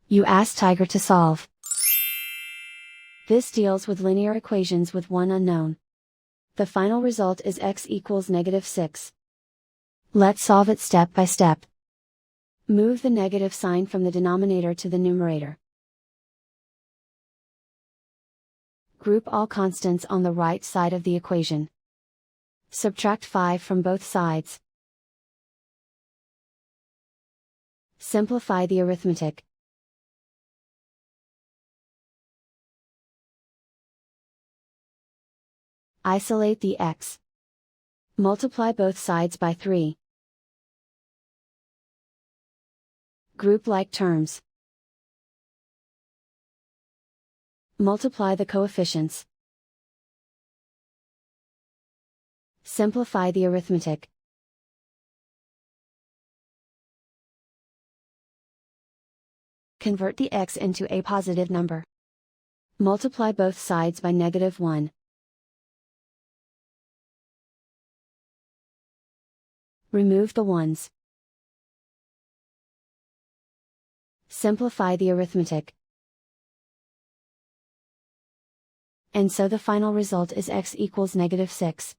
You ask Tiger to solve. This deals with linear equations with one unknown. The final result is x equals -6. Let's solve it step by step. Move the negative sign from the denominator to the numerator. Group all constants on the right side of the equation. Subtract 5 from both sides. Simplify the arithmetic. Isolate the x. Multiply both sides by 3. Group like terms. Multiply the coefficients. Simplify the arithmetic. Convert the x into a positive number. Multiply both sides by -1. Remove the ones. Simplify the arithmetic. And so the final result is x equals -6.